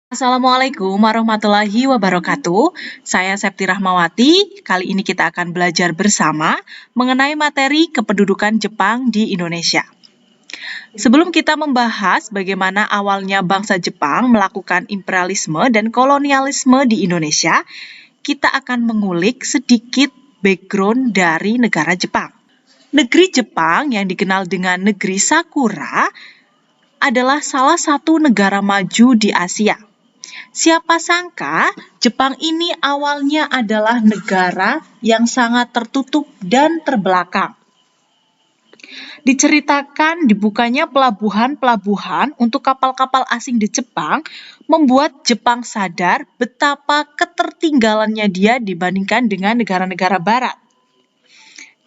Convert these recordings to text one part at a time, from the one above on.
Assalamualaikum warahmatullahi wabarakatuh. Saya Septi Rahmawati. Kali ini kita akan belajar bersama mengenai materi kependudukan Jepang di Indonesia. Sebelum kita membahas bagaimana awalnya bangsa Jepang melakukan imperialisme dan kolonialisme di Indonesia, kita akan mengulik sedikit background dari negara Jepang. Negeri Jepang yang dikenal dengan negeri Sakura adalah salah satu negara maju di Asia. Siapa sangka Jepang ini awalnya adalah negara yang sangat tertutup dan terbelakang. Diceritakan dibukanya pelabuhan-pelabuhan untuk kapal-kapal asing di Jepang membuat Jepang sadar betapa ketertinggalannya dia dibandingkan dengan negara-negara barat.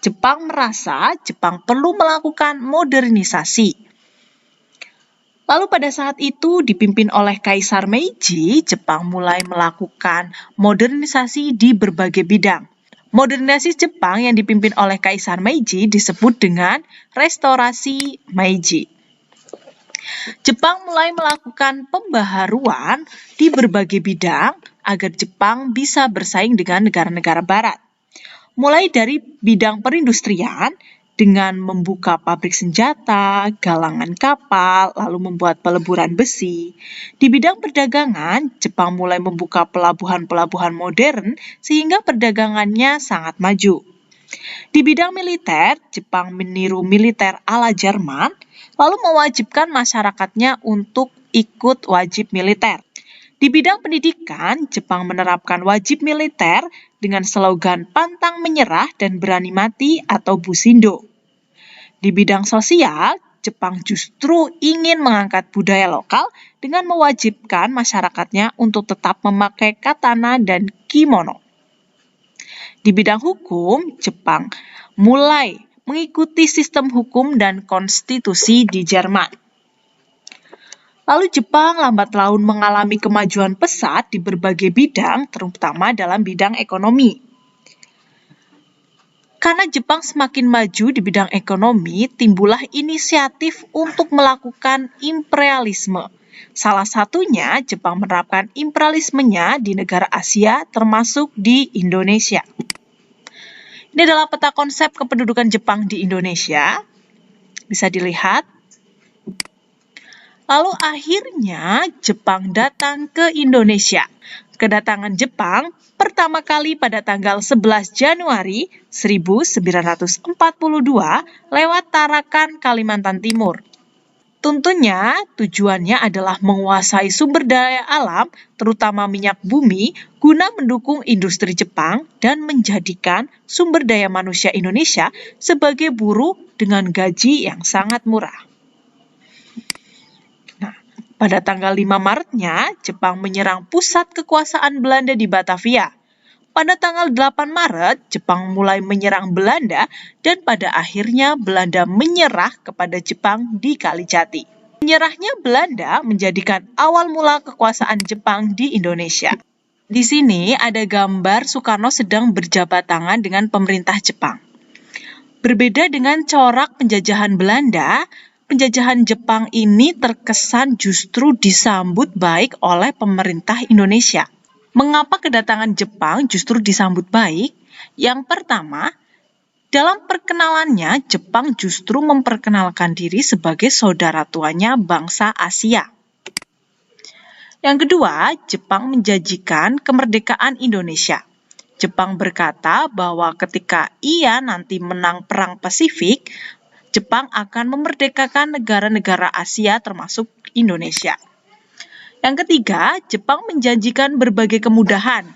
Jepang merasa Jepang perlu melakukan modernisasi. Lalu pada saat itu dipimpin oleh Kaisar Meiji, Jepang mulai melakukan modernisasi di berbagai bidang. Modernisasi Jepang yang dipimpin oleh Kaisar Meiji disebut dengan restorasi Meiji. Jepang mulai melakukan pembaharuan di berbagai bidang agar Jepang bisa bersaing dengan negara-negara barat. Mulai dari bidang perindustrian, dengan membuka pabrik senjata, galangan kapal, lalu membuat peleburan besi. Di bidang perdagangan, Jepang mulai membuka pelabuhan-pelabuhan modern sehingga perdagangannya sangat maju. Di bidang militer, Jepang meniru militer ala Jerman, lalu mewajibkan masyarakatnya untuk ikut wajib militer. Di bidang pendidikan, Jepang menerapkan wajib militer dengan slogan pantang menyerah dan berani mati atau Bushido. Di bidang sosial, Jepang justru ingin mengangkat budaya lokal dengan mewajibkan masyarakatnya untuk tetap memakai katana dan kimono. Di bidang hukum, Jepang mulai mengikuti sistem hukum dan konstitusi di Jerman. Lalu Jepang lambat laun mengalami kemajuan pesat di berbagai bidang, terutama dalam bidang ekonomi. Karena Jepang semakin maju di bidang ekonomi, timbullah inisiatif untuk melakukan imperialisme. Salah satunya Jepang menerapkan imperialismenya di negara Asia, termasuk di Indonesia. Ini adalah peta konsep kependudukan Jepang di Indonesia. Bisa dilihat. Lalu akhirnya Jepang datang ke Indonesia. Kedatangan Jepang pertama kali pada tanggal 11 Januari 1942 lewat Tarakan, Kalimantan Timur. Tentunya tujuannya adalah menguasai sumber daya alam, terutama minyak bumi, guna mendukung industri Jepang dan menjadikan sumber daya manusia Indonesia sebagai buruh dengan gaji yang sangat murah. Pada tanggal 5 Maretnya, Jepang menyerang pusat kekuasaan Belanda di Batavia. Pada tanggal 8 Maret, Jepang mulai menyerang Belanda dan pada akhirnya Belanda menyerah kepada Jepang di Kalijati. Menyerahnya Belanda menjadikan awal mula kekuasaan Jepang di Indonesia. Di sini ada gambar Soekarno sedang berjabat tangan dengan pemerintah Jepang. Berbeda dengan corak penjajahan Belanda, penjajahan Jepang ini terkesan justru disambut baik oleh pemerintah Indonesia. Mengapa kedatangan Jepang justru disambut baik? Yang pertama, dalam perkenalannya, Jepang justru memperkenalkan diri sebagai saudara tuanya bangsa Asia. Yang kedua, Jepang menjanjikan kemerdekaan Indonesia. Jepang berkata bahwa ketika ia nanti menang Perang Pasifik, Jepang akan memerdekakan negara-negara Asia termasuk Indonesia. Yang ketiga, Jepang menjanjikan berbagai kemudahan,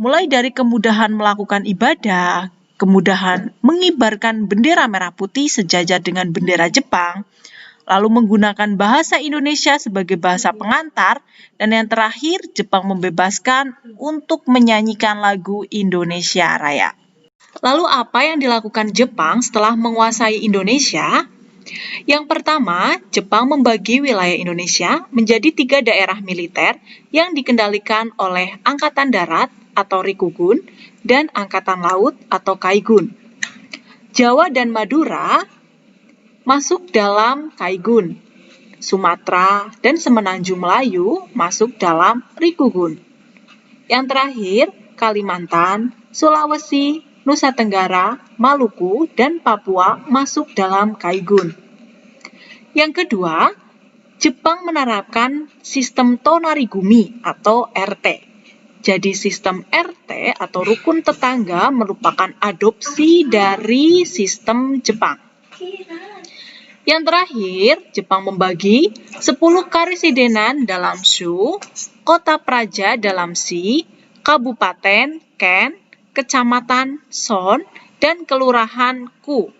mulai dari kemudahan melakukan ibadah, kemudahan mengibarkan bendera merah putih sejajar dengan bendera Jepang, lalu menggunakan bahasa Indonesia sebagai bahasa pengantar, dan yang terakhir, Jepang membebaskan untuk menyanyikan lagu Indonesia Raya. Lalu apa yang dilakukan Jepang setelah menguasai Indonesia? Yang pertama, Jepang membagi wilayah Indonesia menjadi 3 daerah militer yang dikendalikan oleh Angkatan Darat atau Rikugun dan Angkatan Laut atau Kaigun. Jawa dan Madura masuk dalam Kaigun. Sumatera, dan Semenanjung Melayu masuk dalam Rikugun. Yang terakhir, Kalimantan, Sulawesi, Nusa Tenggara, Maluku, dan Papua masuk dalam Kaigun. Yang kedua, Jepang menerapkan sistem Tonarigumi atau RT. Jadi sistem RT atau rukun tetangga merupakan adopsi dari sistem Jepang. Yang terakhir, Jepang membagi 10 karesidenan dalam Shu, kota praja dalam Si, kabupaten Ken, kecamatan Son, dan kelurahan Ku.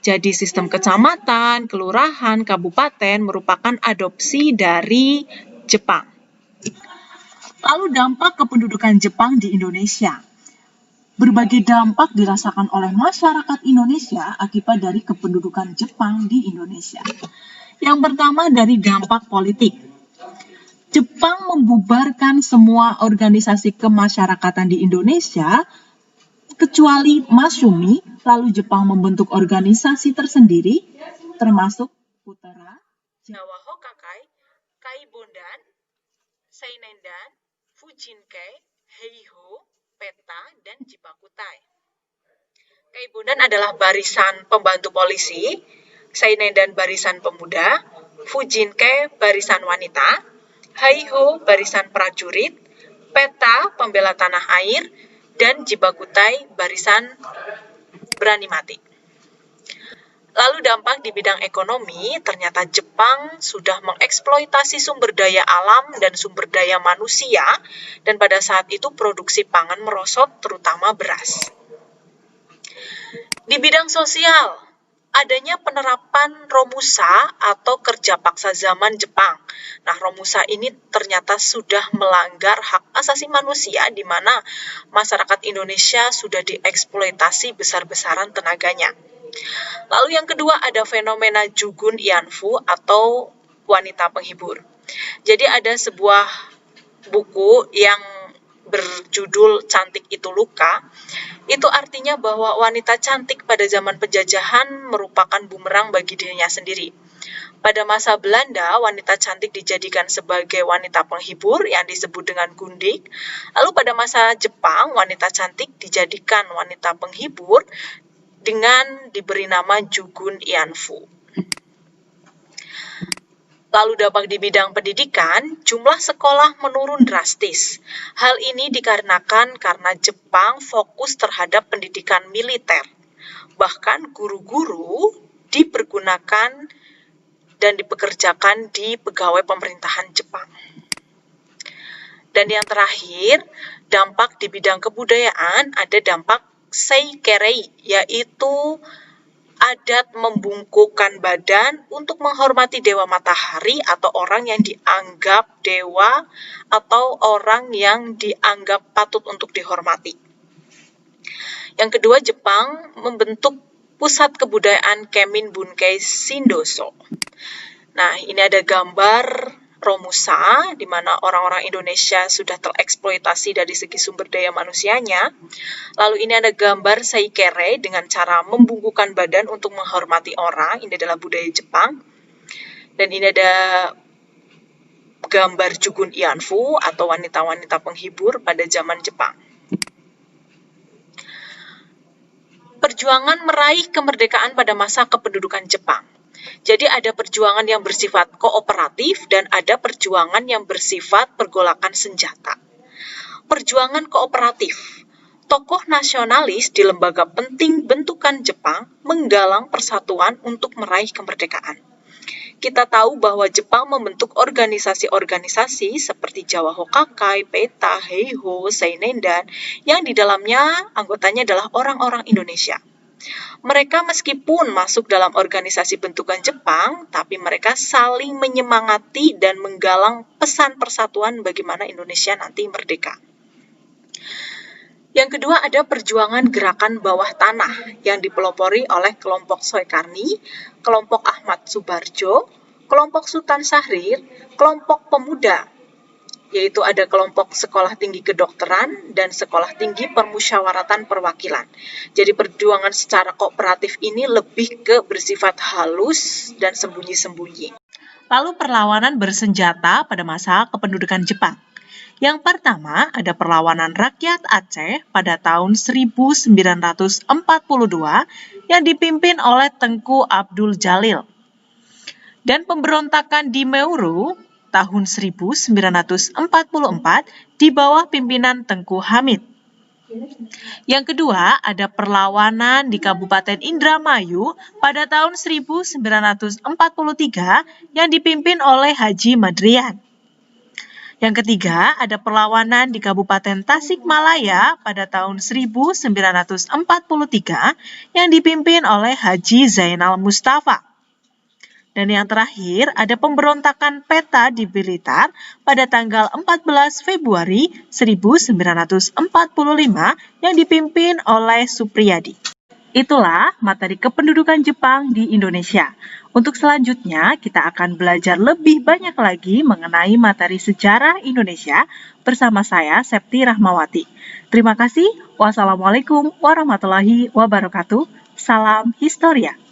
Jadi sistem kecamatan, kelurahan, kabupaten merupakan adopsi dari Jepang. Lalu dampak kependudukan Jepang di Indonesia. Berbagai dampak dirasakan oleh masyarakat Indonesia akibat dari kependudukan Jepang di Indonesia. Yang pertama dari dampak politik. Jepang membubarkan semua organisasi kemasyarakatan di Indonesia, kecuali Masyumi, lalu Jepang membentuk organisasi tersendiri, termasuk Utara, Jawa Hokakai, Kaibundan, Seinendan, Fujinkai, Heiho, Peta, dan Jibakutai. Kaibundan adalah barisan pembantu polisi, Seinendan barisan pemuda, Fujinkai barisan wanita, Heiho barisan prajurit, Peta pembela tanah air, dan Jibakutai barisan berani mati. Lalu dampak di bidang ekonomi, ternyata Jepang sudah mengeksploitasi sumber daya alam dan sumber daya manusia, dan pada saat itu produksi pangan merosot, terutama beras. Di bidang sosial, adanya penerapan Romusa atau kerja paksa zaman Jepang. Nah, Romusa ini ternyata sudah melanggar hak asasi manusia, di mana masyarakat Indonesia sudah dieksploitasi besar-besaran tenaganya. Lalu yang kedua ada fenomena Jugun Ianfu atau wanita penghibur. Jadi ada sebuah buku yang berjudul Cantik Itu Luka. Itu artinya bahwa wanita cantik pada zaman penjajahan merupakan bumerang bagi dirinya sendiri. Pada masa Belanda, wanita cantik dijadikan sebagai wanita penghibur yang disebut dengan gundik. Lalu pada masa Jepang, wanita cantik dijadikan wanita penghibur dengan diberi nama Jugun Ianfu. Lalu dampak di bidang pendidikan, jumlah sekolah menurun drastis. Hal ini dikarenakan karena Jepang fokus terhadap pendidikan militer. Bahkan guru-guru dipergunakan dan dipekerjakan di pegawai pemerintahan Jepang. Dan yang terakhir, dampak di bidang kebudayaan ada dampak Seikerei, yaitu adat membungkukkan badan untuk menghormati dewa matahari atau orang yang dianggap dewa atau orang yang dianggap patut untuk dihormati. Yang kedua, Jepang membentuk pusat kebudayaan Kemin Bunkei Shindoso. Nah, ini ada gambar Romusa, di mana orang-orang Indonesia sudah tereksploitasi dari segi sumber daya manusianya. Lalu ini ada gambar Seikere dengan cara membungkukkan badan untuk menghormati orang. Ini adalah budaya Jepang. Dan ini ada gambar Jugun Ianfu atau wanita-wanita penghibur pada zaman Jepang. Perjuangan meraih kemerdekaan pada masa kependudukan Jepang. Jadi ada perjuangan yang bersifat kooperatif dan ada perjuangan yang bersifat pergolakan senjata. Perjuangan kooperatif. Tokoh nasionalis di lembaga penting bentukan Jepang menggalang persatuan untuk meraih kemerdekaan. Kita tahu bahwa Jepang membentuk organisasi-organisasi seperti Jawa Hokakai, Peta, Heiho, Seinendan yang di dalamnya anggotanya adalah orang-orang Indonesia. Mereka meskipun masuk dalam organisasi bentukan Jepang, tapi mereka saling menyemangati dan menggalang pesan persatuan bagaimana Indonesia nanti merdeka. Yang kedua ada perjuangan gerakan bawah tanah yang dipelopori oleh kelompok Soekarni, kelompok Ahmad Subarjo, kelompok Sultan Syahrir, kelompok pemuda, yaitu ada kelompok sekolah tinggi kedokteran dan sekolah tinggi permusyawaratan perwakilan. Jadi perjuangan secara kooperatif ini lebih ke bersifat halus dan sembunyi-sembunyi. Lalu perlawanan bersenjata pada masa kependudukan Jepang. Yang pertama ada perlawanan rakyat Aceh pada tahun 1942 yang dipimpin oleh Tengku Abdul Jalil. Dan pemberontakan di Meuru tahun 1944 di bawah pimpinan Tengku Hamid. Yang kedua, ada perlawanan di Kabupaten Indramayu pada tahun 1943 yang dipimpin oleh Haji Madrian. Yang ketiga, ada perlawanan di Kabupaten Tasikmalaya pada tahun 1943 yang dipimpin oleh Haji Zainal Mustafa. Dan yang terakhir, ada pemberontakan PETA di Blitar pada tanggal 14 Februari 1945 yang dipimpin oleh Supriyadi. Itulah materi kependudukan Jepang di Indonesia. Untuk selanjutnya, kita akan belajar lebih banyak lagi mengenai materi sejarah Indonesia bersama saya, Septi Rahmawati. Terima kasih. Wassalamualaikum warahmatullahi wabarakatuh. Salam Historia.